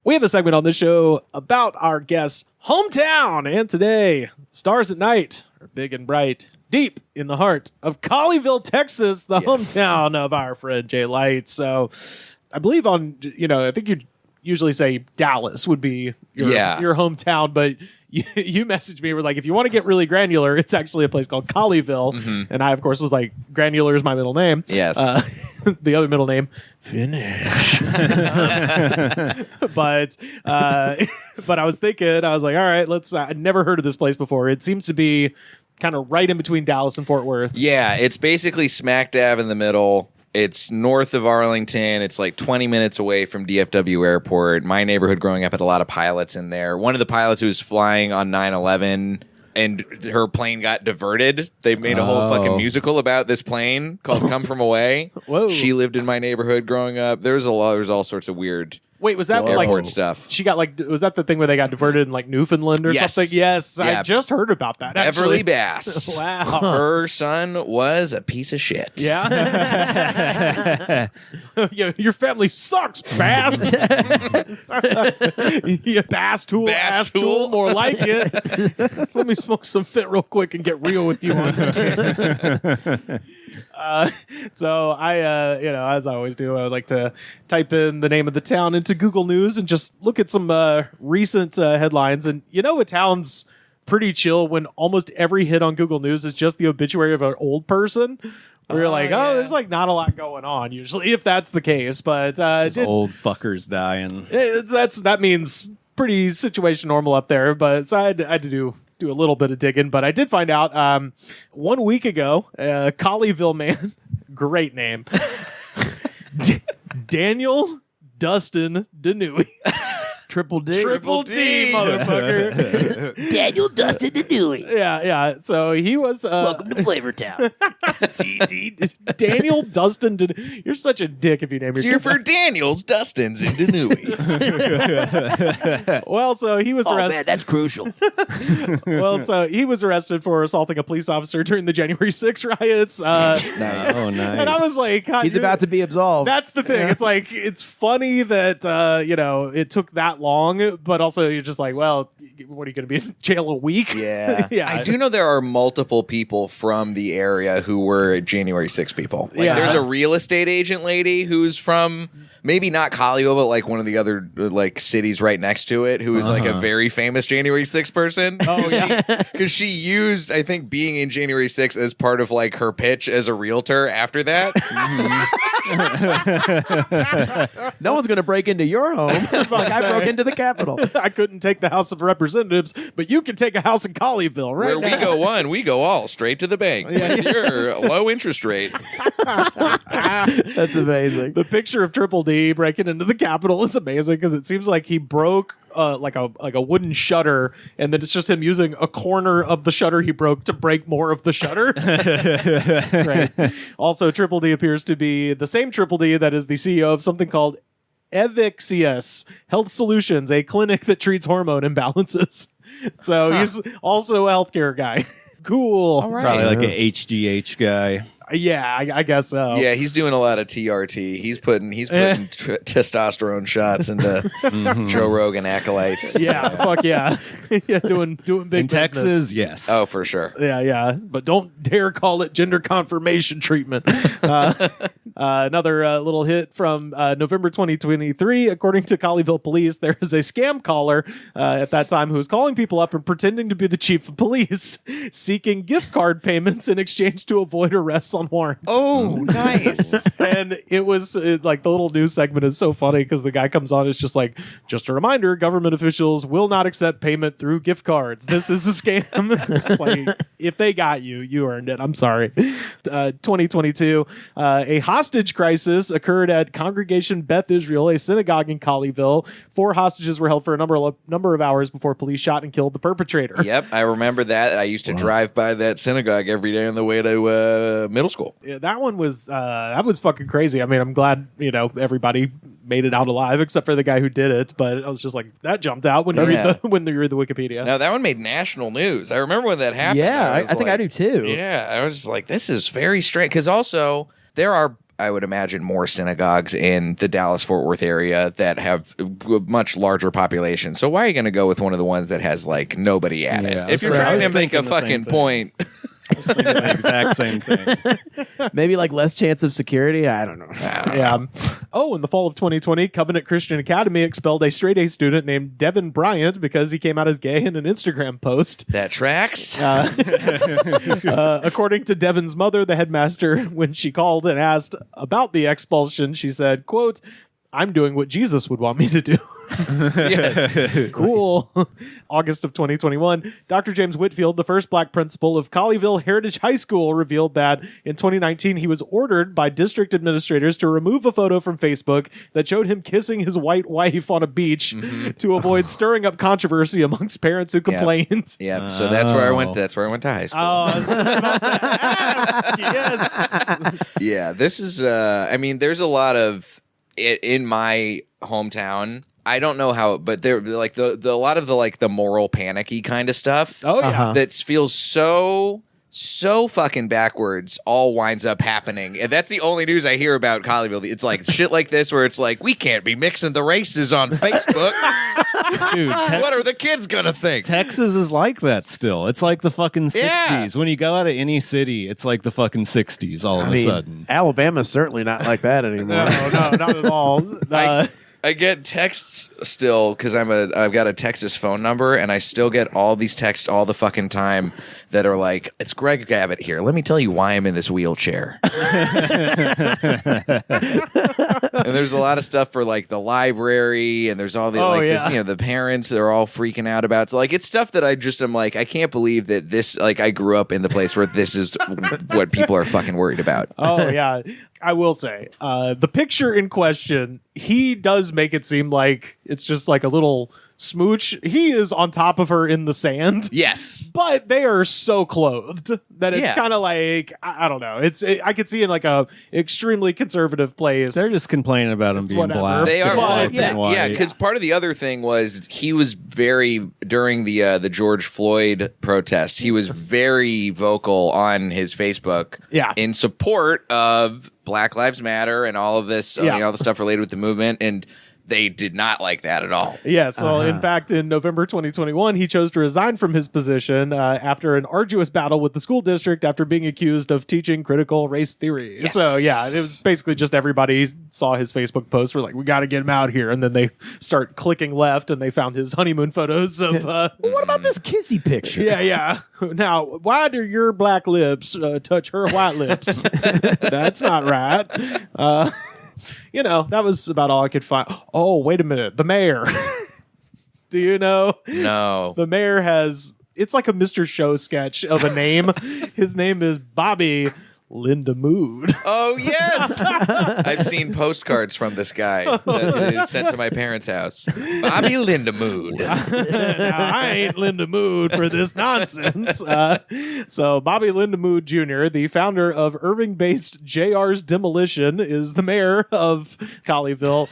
We have a segment on this show about our guest's hometown. And today, stars at night are big and bright, deep in the heart of Colleyville, Texas, the hometown of our friend Jay Light. So I believe I think you'd usually say Dallas would be your hometown, but you messaged me, were like, if you want to get really granular, it's actually a place called Colleyville. Mm-hmm. And I, of course, was like, granular is my middle name. Yes. The other middle name, Finish. But I was thinking, I was like, all right, I'd never heard of this place before. It seems to be kind of right in between Dallas and Fort Worth. Yeah, it's basically smack dab in the middle. It's north of Arlington. It's like 20 minutes away from DFW Airport. My neighborhood growing up had a lot of pilots in there. One of the pilots who was flying on 9/11 and her plane got diverted. They made a whole fucking musical about this plane called Come From Away. Whoa. She lived in my neighborhood growing up. There was all sorts of weird Wait, was that airport stuff. She got was that the thing where they got diverted in like Newfoundland or something? Yes, yeah. I just heard about that. Beverly Bass. Wow. Her son was a piece of shit. Yeah. Your family sucks, Bass. Bass tool, ass tool, more like it. Let me smoke some fit real quick and get real with you on that. So I, as I always do, I would like to type in the name of the town into Google News and just look at some recent headlines. And a town's pretty chill when almost every hit on Google News is just the obituary of an old person. Where you're like, there's like not a lot going on usually, if that's the case. But old fuckers dying. That means pretty situation normal up there. But so I had to do a little bit of digging, but I did find out 1 week ago, Colleyville man, great name, Daniel Dustin Denui. Triple D, motherfucker. Daniel Dustin Denui. Yeah. So he was. Welcome to Flavortown. Daniel Dustin Denui. You're such a dick if you name your kid. For Daniels, Dustins, and Denuis. Well, so he was arrested. Man, that's crucial. Well, so he was arrested for assaulting a police officer during the January 6th riots. Nice. Oh, nice. And I was like, he's about to be absolved. That's the thing. Yeah. It's like, it's funny that, it took that long, but also you're just like, well, what are you going to be in jail a week? Yeah. Yeah. I do know there are multiple people from the area who were January 6 people. Like, there's a real estate agent lady who's from maybe not Colleyville, but like one of the other like cities right next to it, who is like a very famous January 6 person. Oh, yeah. Because she used, I think, being in January 6 as part of like her pitch as a realtor after that. No one's going to break into your home. Like I broke into the Capitol. I couldn't take the House of Representatives, but you can take a house in Colleyville, right? Where we go one, we go all straight to the bank. With your low interest rate. That's amazing. The picture of Triple D breaking into the Capitol is amazing because it seems like he broke like a wooden shutter, and then it's just him using a corner of the shutter he broke to break more of the shutter. Right. Also, Triple D appears to be the same Triple D that is the CEO of something called Evixius Health Solutions, a clinic that treats hormone imbalances. So he's also a healthcare guy. Cool. All right. Probably like an HGH guy. Yeah, I guess so. Yeah, he's doing a lot of TRT. He's putting testosterone shots into Joe Rogan acolytes. Yeah, fuck yeah. Yeah, doing big in business. Texas, yes. Oh, for sure. Yeah. But don't dare call it gender confirmation treatment. Another little hit from November 2023. According to Colleyville police, there is a scam caller at that time who was calling people up and pretending to be the chief of police, seeking gift card payments in exchange to avoid arrests on warrants. Oh, nice. And it was like the little news segment is so funny because the guy comes on, it's just like, just a reminder, government officials will not accept payment through gift cards. This is a scam. It's like, if they got you, you earned it. I'm sorry. 2022, a hostage crisis occurred at Congregation Beth Israel, a synagogue in Colleyville. 4 hostages were held for a number of hours before police shot and killed the perpetrator. Yep, I remember that. I used to drive by that synagogue every day on the way to middle school. Yeah, that one was fucking crazy. I mean, I'm glad everybody made it out alive except for the guy who did it, but I was just like, that jumped out when you read the Wikipedia. No, that one made national news. I remember when that happened. Yeah, I think I do too. Yeah, I was just like, this is very strange because also there are I would imagine, more synagogues in the Dallas-Fort Worth area that have a much larger population. So why are you going to go with one of the ones that has like nobody at it? If you're trying to make a fucking point. I was thinking the exact same thing. Maybe like less chance of security. I don't know. Yeah. Oh, in the fall of 2020, Covenant Christian Academy expelled a straight A student named Devin Bryant because he came out as gay in an Instagram post. That tracks. According to Devin's mother, the headmaster, when she called and asked about the expulsion, she said, quote, "I'm doing what Jesus would want me to do." Yes. Cool. August of 2021, Dr. James Whitfield, the first black principal of Colleyville Heritage High School, revealed that in 2019 he was ordered by district administrators to remove a photo from Facebook that showed him kissing his white wife on a beach to avoid stirring up controversy amongst parents who complained. Yeah. So that's where I went. That's where I went to high school. Oh, I was just about to ask. Yes. Yeah. This is. I mean, there's a lot of in my hometown. I don't know how, but they're like the a lot of the like the moral panicky kind of stuff. Oh yeah, that feels so fucking backwards. All winds up happening, and that's the only news I hear about Colleyville. It's like shit like this, where it's like we can't be mixing the races on Facebook. Dude, What are the kids gonna think? Texas is like that still. It's like the fucking 60s. Yeah. When you go out of any city, it's like the fucking 60s all of a sudden. Alabama's certainly not like that anymore. no, not at all. I get texts still because I've got a Texas phone number, and I still get all these texts all the fucking time that are like, "It's Greg Abbott here. Let me tell you why I'm in this wheelchair." And there's a lot of stuff for like the library, and there's all the this, the parents they're all freaking out about. So, like, it's stuff that I'm like, I can't believe that this, like, I grew up in the place where this is what people are fucking worried about. Oh yeah, I will say the picture in question, he does make it seem like it's just like a little smooch. He is on top of her in the sand. Yes, but they are so clothed that it's Yeah. kind of like I don't know. I could see in like a extremely conservative place. They're just complaining about him being whatever. black. they are. But, Well, yeah. yeah, because part of the other thing was he was very during the George Floyd protests. He was very vocal on his Facebook, in support of Black Lives Matter and all of this, all the stuff related with the movement, and they did not like that at all. Yeah, so in fact, in November 2021, he chose to resign from his position after an arduous battle with the school district after being accused of teaching critical race theory. Yes. So yeah, it was basically just everybody saw his Facebook post. We're like, we got to get him out here. And then they start clicking left and they found his honeymoon photos of... What about this kissy picture? Yeah. Now, why do your black lips touch her white lips? That's not right. That was about all I could find. Oh, wait a minute. The mayor. Do you know? No. The mayor it's like a Mr. Show sketch of a name. His name is Bobby Linda Mood. Oh, yes. I've seen postcards from this guy that is sent to my parents' house. Bobby Lindamood. Now, I ain't Linda Mood for this nonsense. So Bobby Linda Mood Jr., the founder of Irving-based JR's Demolition, is the mayor of Colleyville.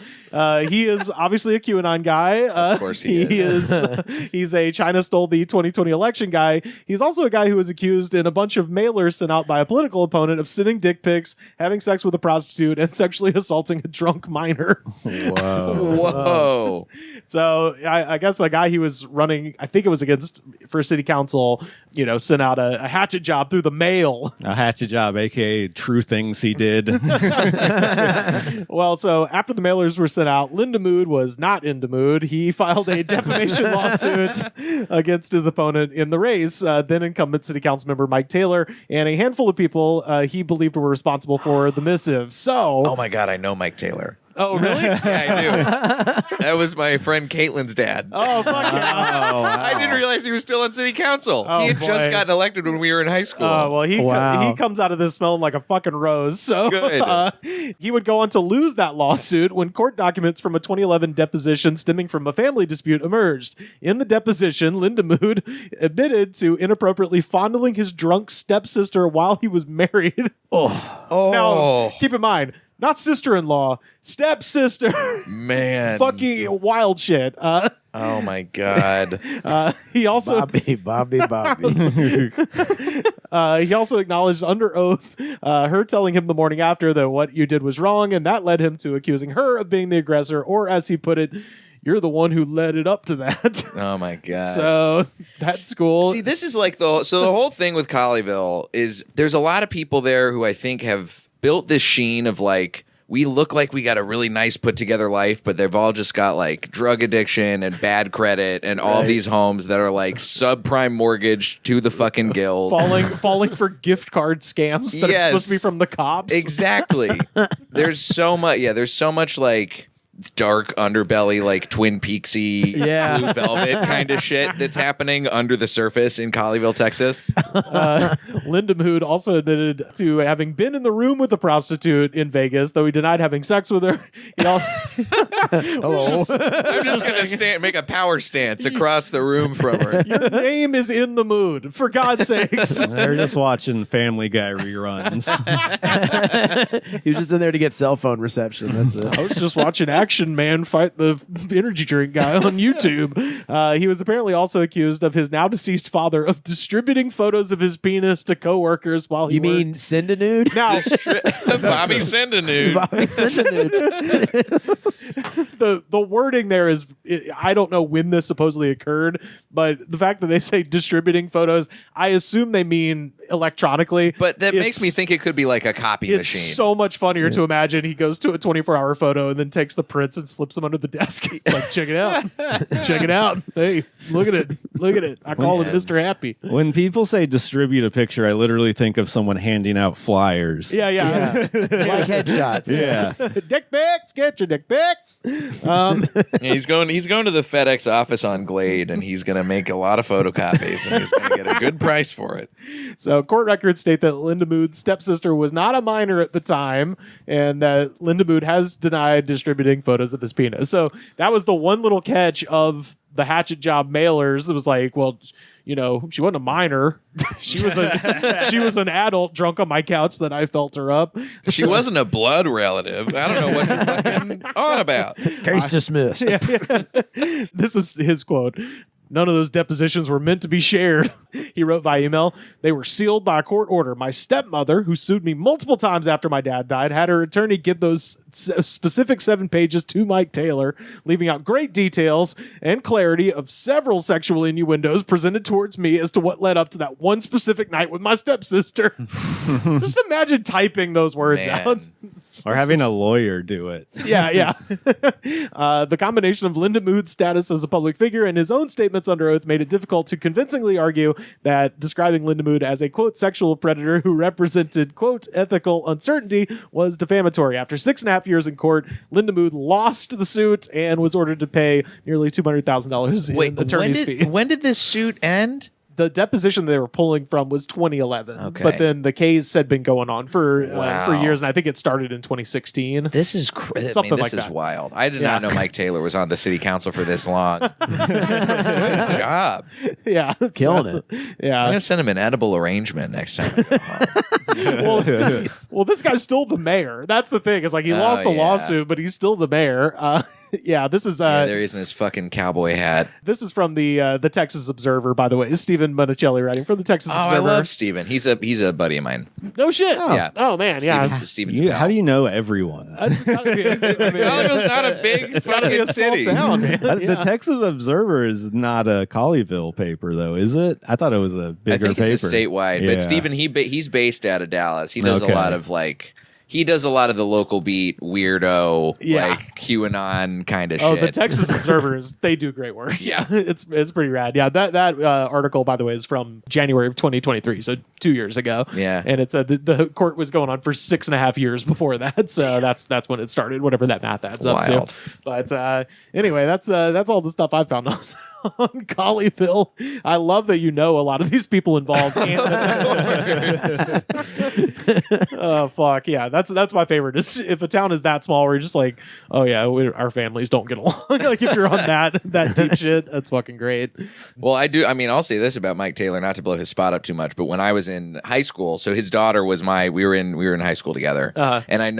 He is obviously a QAnon guy. Of course he is. He's a China stole the 2020 election guy. He's also a guy who was accused in a bunch of mailers sent out by a political opponent of sending dick pics, having sex with a prostitute, and sexually assaulting a drunk minor. Whoa. So I guess a guy he was running, I think it was for city council, sent out a hatchet job through the mail. A hatchet job, a.k.a. true things he did. Well, so after the mailers were sent out, Linda Mood was not in the mood. He filed a defamation lawsuit against his opponent in the race, then incumbent city council member Mike Taylor, and a handful of people he believed were responsible for the missive. So, Oh, my God. I know Mike Taylor. oh really? Yeah, I do. That was my friend Caitlin's dad. Oh fuck yeah! I didn't realize he was still on city council. Oh, he had just boy. gotten elected when we were in high school. Oh well, he Wow. comes out of this smelling like a fucking rose. So Good. He would go on to lose that lawsuit when court documents from a 2011 deposition stemming from a family dispute emerged. In the deposition, Linda Mood admitted to inappropriately fondling his drunk stepsister while he was married. Now, keep in mind, not sister-in-law, stepsister. Man. Fucking wild shit. Oh, my God. He also Bobby. He also acknowledged under oath her telling him the morning after that what you did was wrong, and that led him to accusing her of being the aggressor, or as he put it, you're the one who led it up to that. Oh my god! So that's cool. See, this is like the whole thing with Colleyville is there's a lot of people there who I think have built this sheen of like, we look like we got a really nice put together life, but they've all just got like drug addiction and bad credit and all these homes that are like subprime mortgage to the fucking gills. Falling for gift card scams that are supposed to be from the cops. Exactly. There's so much like dark underbelly, like Twin Peaksy, Blue Velvet kind of shit that's happening under the surface in Colleyville, Texas. Lindemood also admitted to having been in the room with a prostitute in Vegas, though he denied having sex with her. I'm just gonna make a power stance across the room from her. Your name is in the mood, for God's sakes. They're just watching Family Guy reruns. He was just in there to get cell phone reception. That's it. I was just watching Action Man fight the energy drink guy on YouTube. He was apparently also accused of his now deceased father of distributing photos of his penis to coworkers while he You mean worked. send a nude? Now, Bobby send a nude. Bobby send a nude. the wording there is, I don't know when this supposedly occurred, but the fact that they say distributing photos, I assume they mean electronically. But that makes me think it could be like a copy it's machine. so much funnier to imagine he goes to a 24-hour photo and then takes the prints and slips them under the desk. He's like, check it out. Check it out. Hey, look at it. Look at it. I call it Mr. Happy. When people say distribute a picture, I literally think of someone handing out flyers. Yeah. Like headshots. Yeah. Dick pics. Get your dick pics. Yeah, he's going to the FedEx office on Glade, and he's going to make a lot of photocopies, and he's going to get a good price for it. So court records state that Lindemood's stepsister was not a minor at the time, and that Lindemood has denied distributing photos of his penis. So that was the one little catch of the hatchet job mailers. It was like, well, you know, she wasn't a minor. she was an adult drunk on my couch that I felt her up. She wasn't a blood relative. I don't know what you're fucking on about. Case dismissed. This is his quote. None of those depositions were meant to be shared. He wrote via email. They were sealed by a court order. My stepmother, who sued me multiple times after my dad died, had her attorney give those specific 7 pages to Mike Taylor, leaving out great details and clarity of several sexual innuendos presented towards me as to what led up to that one specific night with my stepsister. Just imagine typing those words out. Or having a lawyer do it. Yeah. The combination of Lindemood's status as a public figure and his own statements under oath made it difficult to convincingly argue that describing Lindemood as a, quote, sexual predator who represented, quote, ethical uncertainty was defamatory. After 6.5 years in court, Lindemood lost the suit and was ordered to pay nearly $200,000 in attorney's fee. When did this suit end? The deposition they were pulling from was 2011, Okay. but then the case had been going on for Wow. years, and I think it started in 2016. This is crazy. Something like this is that. wild. I did not know Mike Taylor was on the city council for this long. Good job. Yeah, Killing it. Yeah, I'm gonna send him an edible arrangement next time. well, this guy's still the mayor. That's the thing. It's like he lost the yeah. lawsuit, but he's still the mayor. This is There he is in his fucking cowboy hat. this is from the Texas Observer, by the way. Stephen Monticelli writing for the Texas Oh, I Observer. love Steven. He's a buddy of mine. No shit. Yeah. Oh man. Yeah. Steven's How do you know everyone? That's gotta be Colleyville's not a big it's gotta be a small city. town, man. The Texas Observer is not a Colleyville paper, though, is it? I thought it was a I bigger think paper. it's a statewide. Yeah. But Steven, he's based out of Dallas. He does Okay. a lot of he does a lot of the local beat weirdo, Yeah. like QAnon kind of Oh, shit. the Texas Observers, they do great work. Yeah. it's pretty rad. Yeah, that article, by the way, is from January of 2023, so 2 years ago. Yeah. And it's the court was going on for 6.5 years before that, so that's when it started, whatever that math adds up Wild. to. But anyway, that's all the stuff I found on Colleyville. I love that you know a lot of these people involved. Oh fuck yeah, that's my favorite. Is if a town is that small, where you're just like, oh yeah, our families don't get along. Like if you're on that deep shit, that's fucking great. Well, I'll say this about Mike Taylor, not to blow his spot up too much, but when I was in high school, so his daughter was we were in high school together. And I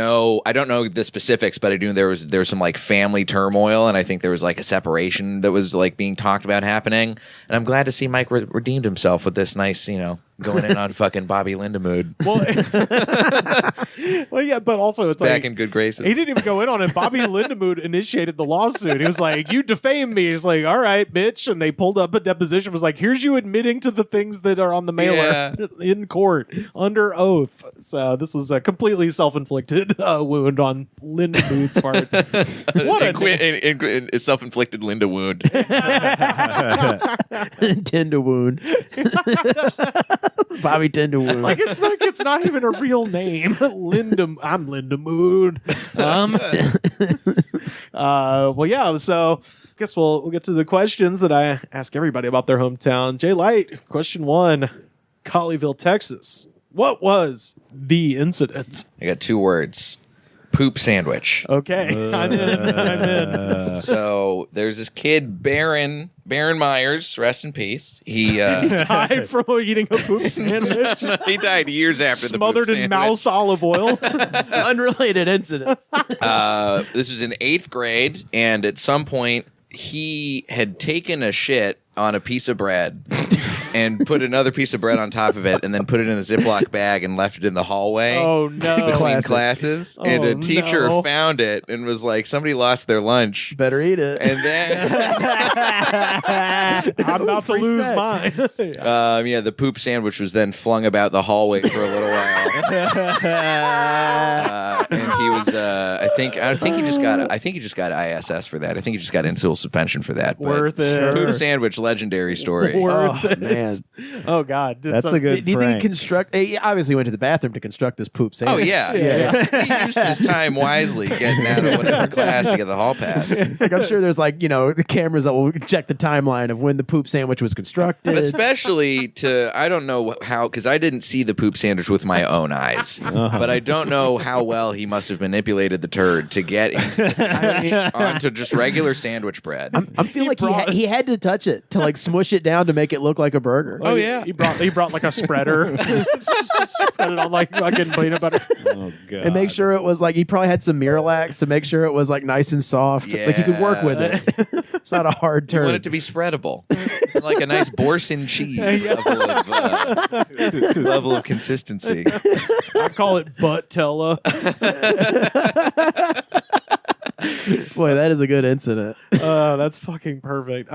don't know the specifics, but I do there was some like family turmoil, and I think there was like a separation that was like being talked about happening. And I'm glad to see Mike redeemed himself with this nice, going in on fucking Bobby Lindemood. Well, yeah, but also it's Back like in good graces. he didn't even go in on it. Bobby Lindemood initiated the lawsuit. He was like, "You defamed me." He's like, "All right, bitch," and they pulled up a deposition. Was like, "Here's you admitting to the things that are on the mailer in court under oath." So this was a completely self-inflicted wound on Lindemood's part. What a self-inflicted Linda wound. Tender wound. Bobby Tender wound. like it's not even a real name. I'm Linda Mood. Well, yeah. So I guess we'll get to the questions that I ask everybody about their hometown. Jay Light, question 1, Colleyville, Texas. What was the incident? I got 2 words. Poop sandwich. Okay, I'm in. So there's this kid, Baron Myers, rest in peace. He Died from eating a poop sandwich. he died years after Smothered the poop in sandwich. mouse olive oil. Unrelated incidents. This was in 8th grade, and at some point he had taken a shit on a piece of bread and put another piece of bread on top of it and then put it in a Ziploc bag and left it in the hallway. Oh, no. Between classes. And Oh, a teacher no. found it and was like, somebody lost their lunch. Better eat it. And then I'm about to Free lose snack. mine. the poop sandwich was then flung about the hallway for a little while. And he was I think he just got ISS for that. I think he just got in-school suspension for that. But Worth it. Poop sandwich, legendary story. Worth Oh, it. man. Oh, God. Did That's some- a good Do you think prank. he obviously went to the bathroom to construct this poop Oh sandwich? yeah. Yeah. He used his time wisely getting out of whatever class to get the hall pass. Like, I'm sure there's the cameras that will check the timeline of when the poop sandwich was constructed. Especially I don't know how, because I didn't see the poop sandwich with my own eyes, but I don't know how well he must have manipulated the turd to get into the sandwich onto just regular sandwich bread. I'm feeling like he had to touch it to smush it down to make it look like a burger. Oh, yeah. He brought like a spreader. Spread it on like fucking peanut butter. Oh, God. And make sure it was he probably had some Miralax to make sure it was nice and soft. Like you could work with it. It's not a hard You turd. want it to be spreadable, like a nice Boursin cheese level of consistency. I call it butt-tella. Boy, that is a good incident. That's fucking perfect.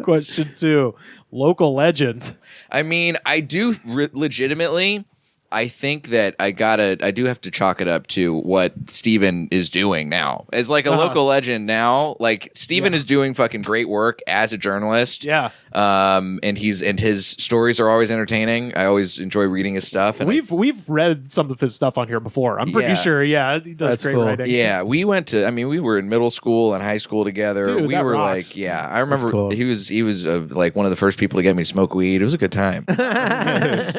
Question 2, local legend. I mean, I do legitimately. I think that I do have to chalk it up to what Steven is doing now. As like a local legend now, like Steven is doing fucking great work as a journalist. Yeah. And his stories are always entertaining. I always enjoy reading his stuff. And We've read some of his stuff on here before. I'm pretty Yeah. sure. Yeah, he does That's great cool. writing. yeah, we went to. I mean, we were in middle school and high school together. Dude, we that were rocks. like, yeah. I remember cool. he was like one of the first people to get me to smoke weed. It was a good time.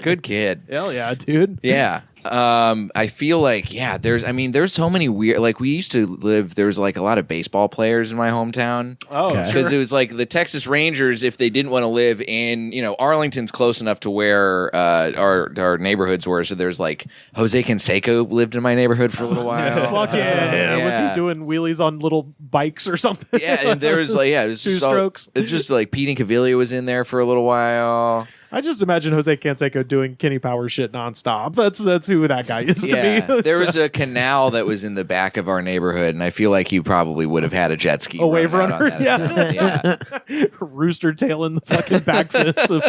Good kid. Hell yeah, dude. Yeah. I feel like, there's so many weird, like we used to live, there was like a lot of baseball players in my hometown. Oh, Okay. Because it was like the Texas Rangers, if they didn't want to live in, Arlington's close enough to where our neighborhoods were. So there's like Jose Canseco lived in my neighborhood for a little while. Fuck yeah. Was Yeah. he doing wheelies on little bikes or something? Yeah, and there was it was Two just strokes. It's just like Pete and Caviglia was in there for a little while. I just imagine Jose Canseco doing Kenny Powers shit nonstop. That's who that guy is Yeah, to me. there was a canal that was in the back of our neighborhood, and I feel like you probably would have had a jet ski. A wave running out runner, on that yeah. rooster tailing the fucking back fence of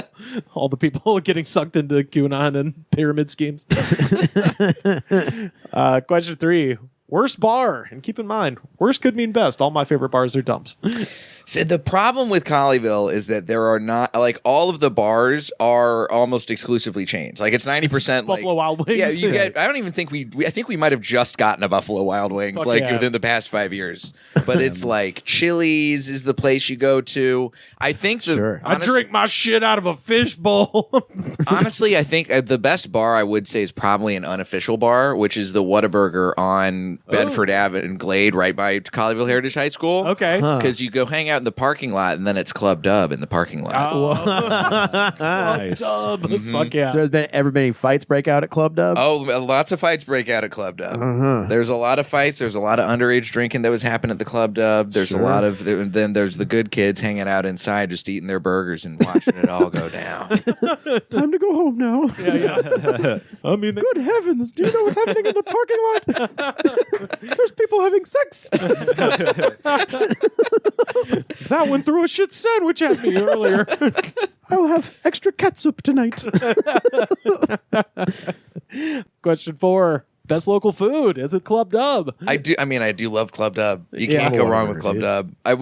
all the people getting sucked into QAnon and pyramid schemes. Question 3. Worst bar. And keep in mind, worst could mean best. All my favorite bars are dumps. So the problem with Colleyville is that there are not like all of the bars are almost exclusively chains. Like it's 90% Buffalo Wild Wings. Yeah, you get. I don't even think I think we might have just gotten a Buffalo Wild Wings Fuck like yeah. within the past 5 years. But it's like Chili's is the place you go to. I think Sure. I drink my shit out of a fishbowl. Honestly, I think the best bar I would say is probably an unofficial bar, which is the Whataburger on Bedford Ave and Glade, right by Colleyville Heritage High School. Okay. Huh. Because you go hang out out in the parking lot, and then it's Club Dub in the parking lot. Nice. Dub. Fuck yeah. So there's ever been any fights break out at Club Dub? Oh, lots of fights break out at Club Dub. There's a lot of fights. There's a lot of underage drinking that was happening at the Club Dub. There's a lot of then there's the good kids hanging out inside, just eating their burgers and watching it all go down. Time to go home now. Yeah. I mean, Good heavens! Do you know what's happening in the parking lot? There's people having sex. that one threw a shit sandwich at me earlier. I'll have extra catsup tonight. Question 4. Best local food. Is it Club Dub? I do love Club Dub. You can't Yeah. go wrong with Club Dub. I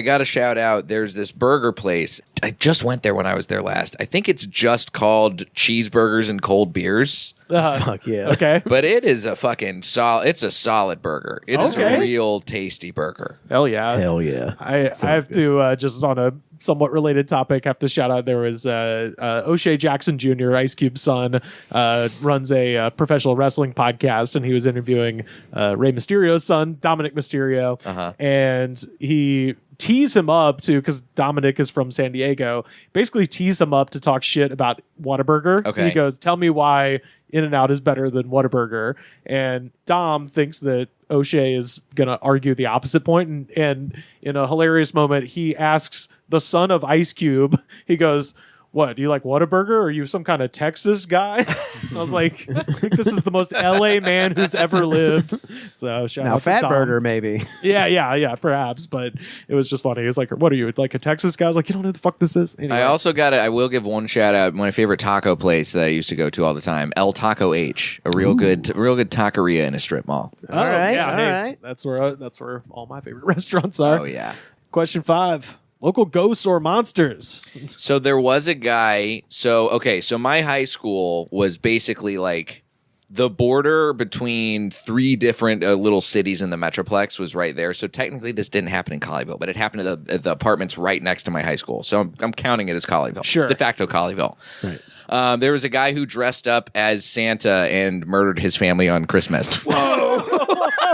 got to shout out, there's this burger place. I just went there when I was there last. I think it's just called Cheeseburgers and Cold Beers. Fuck yeah. Okay. But it is a fucking it's a solid burger. It is Okay. a real tasty burger. Hell yeah. Hell yeah. I have to, just on a somewhat related topic, have to shout out there was O'Shea Jackson Jr., Ice Cube's son, runs a professional wrestling podcast, and he was interviewing Rey Mysterio's son, Dominic Mysterio. And he tease him up to, because Dominic is from San Diego, basically tease him up to talk shit about Whataburger. Okay. He goes, tell me why In-N-Out is better than Whataburger. And Dom thinks that O'Shea is going to argue the opposite point. And in a hilarious moment, he asks the son of Ice Cube, he goes, what, do you like Whataburger? Or are you some kind of Texas guy? I was like, I think this is the most LA man who's ever lived. So shout Now, out to Dom. Fatburger, maybe. Yeah, perhaps. But it was just funny. He was like, what are you, like a Texas guy? I was like, you don't know who the fuck this is? Anyway. I will give one shout out. My favorite taco place that I used to go to all the time, El Taco H, a real good taqueria in a strip mall. All right, yeah, all hey, right. That's where all my favorite restaurants are. Oh yeah. Question 5. Local ghosts or monsters? So there was a guy. So my high school was basically like the border between 3 different little cities in the Metroplex was right there. So technically this didn't happen in Colleyville, but it happened at the apartments right next to my high school. So I'm counting it as Colleyville. Sure. It's de facto Colleyville. Right. There was a guy who dressed up as Santa and murdered his family on Christmas.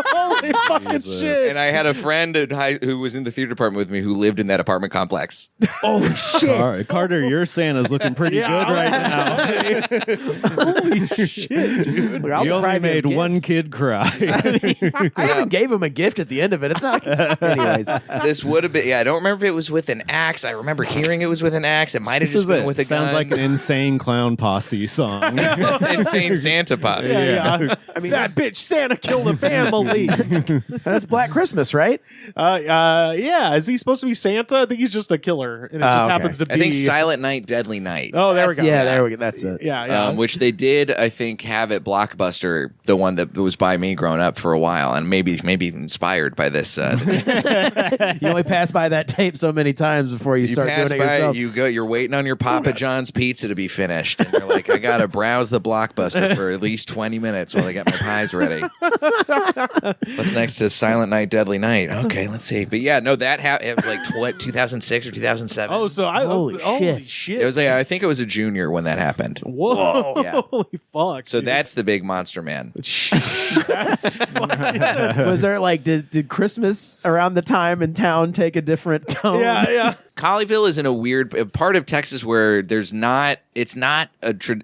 Holy fucking shit. And I had a friend who was in the theater department with me who lived in that apartment complex. Holy shit. All right, Carter, your Santa's looking pretty good right now. Holy shit, dude. Look, I'll You only deprive him made gifts. one kid cry. I even gave him a gift at the end of it. It's not. Anyways. This would have been, I don't remember if it was with an axe. I remember hearing it was with an axe. It might have just been with a Sounds gun. like an Insane Clown Posse song. Insane Santa posse. Yeah. I mean, that bitch Santa killed a family. that's Black Christmas, right? Yeah. Is he supposed to be Santa? I think he's just a killer, and it just okay. happens to be. I think Silent Night, Deadly Night. Oh, there we go. Yeah, there we go. That's it. Yeah. Which they did, I think, have at Blockbuster, the one that was by me growing up for a while, and maybe inspired by this. You only pass by that tape so many times before you start pass doing it by yourself. you're waiting on your Papa John's pizza to be finished, and you're like, I gotta browse the Blockbuster for at least 20 minutes while I get my pies ready. What's next to Silent Night, Deadly Night? Okay, let's see. But yeah, no, it was like 2006 or 2007. Oh, so Holy shit. It was like, I think it was a junior when that happened. Whoa. Yeah. Holy fuck. So dude. that's the big monster man. That's fucking. Was there like did Christmas around the time in town take a different tone? Yeah. Colleyville is in a weird part of Texas where it's not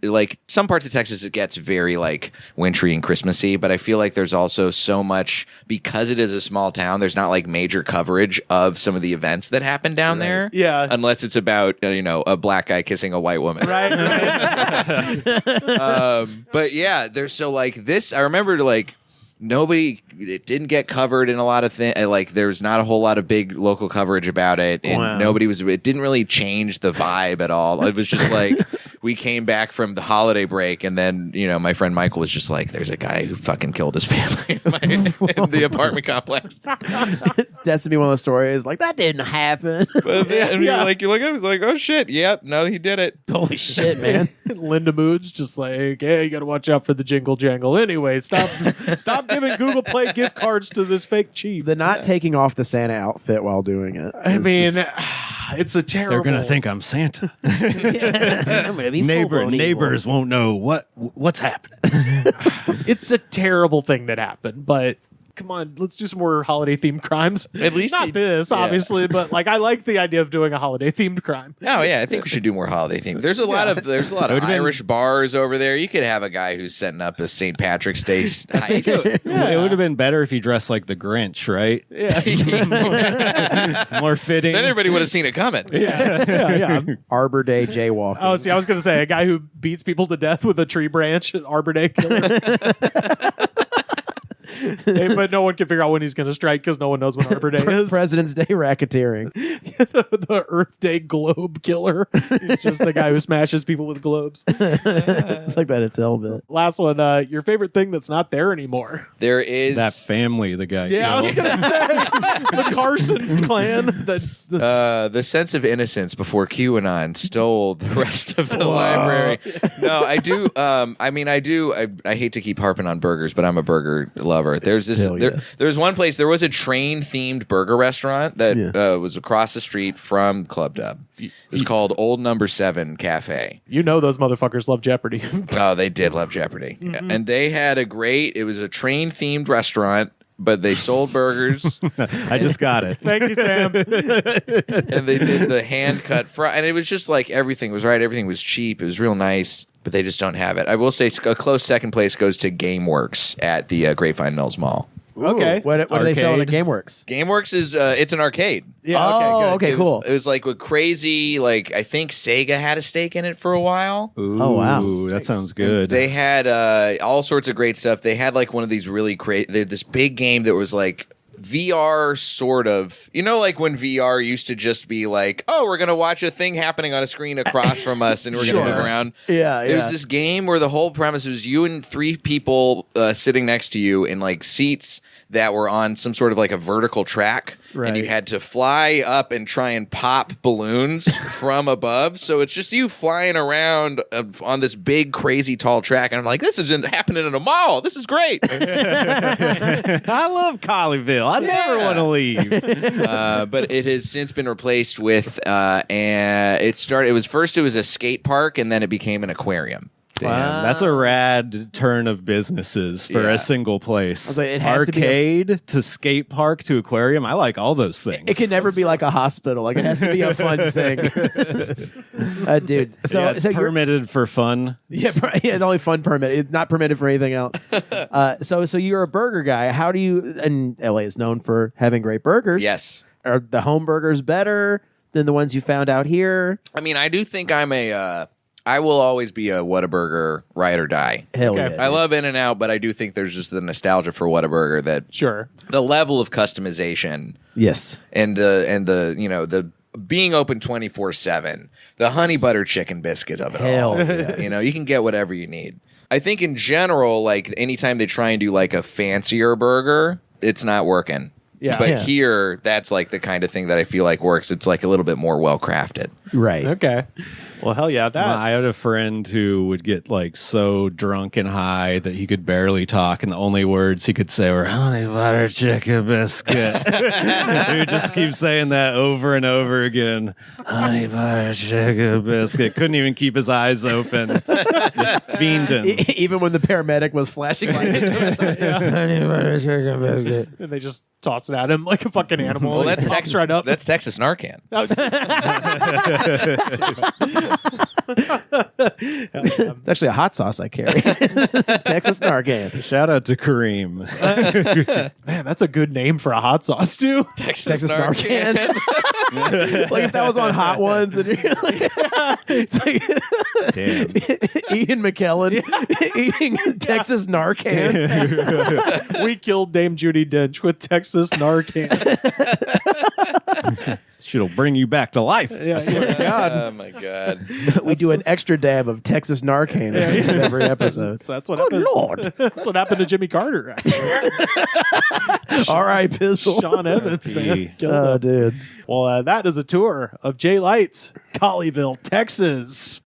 like some parts of Texas it gets very like wintry and Christmassy, but I feel like there's also so much, because it is a small town, there's not like major coverage of some of the events that happen down there. Yeah. Unless it's about, a black guy kissing a white woman. Right. But yeah, there's so like this, I remember like, it didn't get covered in a lot of things. Like there's not a whole lot of big local coverage about it, and it didn't really change the vibe at all. It was just like we came back from the holiday break, and then my friend Michael was just like, "There's a guy who fucking killed his family in the apartment complex." That's to be one of those stories like that didn't happen. And you're like, I was like, "Oh shit, yep, no, he did it." Holy shit, man. Linda Mood's just like, hey, you got to watch out for the jingle jangle. Anyway, stop giving Google Play gift cards to this fake chief. The not taking off the Santa outfit while doing it. I mean, it's a terrible. They're gonna think I'm Santa. I'm gonna be full-blown evil. Neighbors won't know what's happening. It's a terrible thing that happened, but come on, let's do some more holiday themed crimes. At least not this, obviously, but like I like the idea of doing a holiday themed crime. Oh yeah, I think we should do more holiday themed. There's a lot of Irish bars over there. You could have a guy who's setting up a St. Patrick's Day heist. It would have been better if you dressed like the Grinch, right? Yeah. More fitting. Then everybody would have seen it coming. Yeah. Arbor Day jaywalking. Oh, see, I was going to say a guy who beats people to death with a tree branch, Arbor Day killer. But no one can figure out when he's going to strike because no one knows when Arbor Day is. President's Day racketeering. The Earth Day globe killer. He's just the guy who smashes people with globes. It's like that Attell bit. Last one, your favorite thing that's not there anymore. There is that family, the guy. Yeah, I was going to say the Carson clan. The sense of innocence before QAnon stole the rest of the library. No, I do. I hate to keep harping on burgers, but I'm a burger lover. There's this. There's one place. There was a train themed burger restaurant that was across the street from Club Dub. It was called Old Number 7 Cafe. You know those motherfuckers love Jeopardy. Oh, they did love Jeopardy, and they had a great. It was a train themed restaurant. But they sold burgers. I just got it. Thank you, Sam. And they did the hand-cut fry. And it was just like everything was right. Everything was cheap. It was real nice. But they just don't have it. I will say a close second place goes to GameWorks at the Grapevine Mills Mall. Okay. What do they sell at GameWorks? GameWorks is it's an arcade. Yeah. Okay, cool. It was like with crazy, like I think Sega had a stake in it for a while. Ooh, oh wow, that sounds good. They had all sorts of great stuff. They had like one of these really crazy, this big game that was like VR sort of, like when VR used to just be like, oh, we're gonna watch a thing happening on a screen across from us and we're gonna move around. It was this game where the whole premise was you and 3 people sitting next to you in like seats that were on some sort of like a vertical track. Right. And you had to fly up and try and pop balloons from above. So it's just you flying around on this big, crazy, tall track. And I'm like, this isn't happening in a mall. This is great. I love Colleyville. I never want to leave. But it has since been replaced with, and it was a skate park, and then it became an aquarium. Damn, that's a rad turn of businesses for a single place. I was like, it has Arcade to skate park to aquarium. I like all those things. It can never be like a hospital. Like it has to be a fun thing, dude. So it's permitted for fun. It's only fun permit. It's not permitted for anything else. So you're a burger guy. How do you? And LA is known for having great burgers. Yes. Are the home burgers better than the ones you found out here? I mean, I do think I will always be a Whataburger ride or die. Hell yeah. I love In-N-Out, but I do think there's just the nostalgia for Whataburger that the level of customization. Yes. And the being open 24/7, the honey butter chicken biscuit of it all. Yeah. You can get whatever you need. I think in general, like anytime they try and do like a fancier burger, it's not working. Yeah. But here, that's like the kind of thing that I feel like works. It's like a little bit more well crafted. Right. Okay. Well, hell yeah. I had a friend who would get like so drunk and high that he could barely talk, and the only words he could say were honey butter chicken biscuit. He would just keep saying that over and over again. Honey butter chicken biscuit. Couldn't even keep his eyes open. Just fiending. Even when the paramedic was flashing lights into his eye. Honey butter chicken biscuit. And they just toss it at him like a fucking animal. Well, that's pops right up. That's Texas Narcan. It's actually a hot sauce I carry. Texas Narcan. Shout out to Kareem. Man, that's a good name for a hot sauce too. Texas Narcan. Like if that was on Hot Ones, and you're like, it's like Damn. Ian McKellen eating Texas Narcan. We killed Dame Judi Dench with Texas Narcan. Shit'll bring you back to life. I swear to God. Oh my God. We do an extra dab of Texas Narcan at the end of every episode. That's what Good happened. Lord. That's what happened to Jimmy Carter. All right, Pizzle. Sean Evans, man. Killed Oh, him. dude. Well, that is a tour of Jay Light's Colleyville, Texas.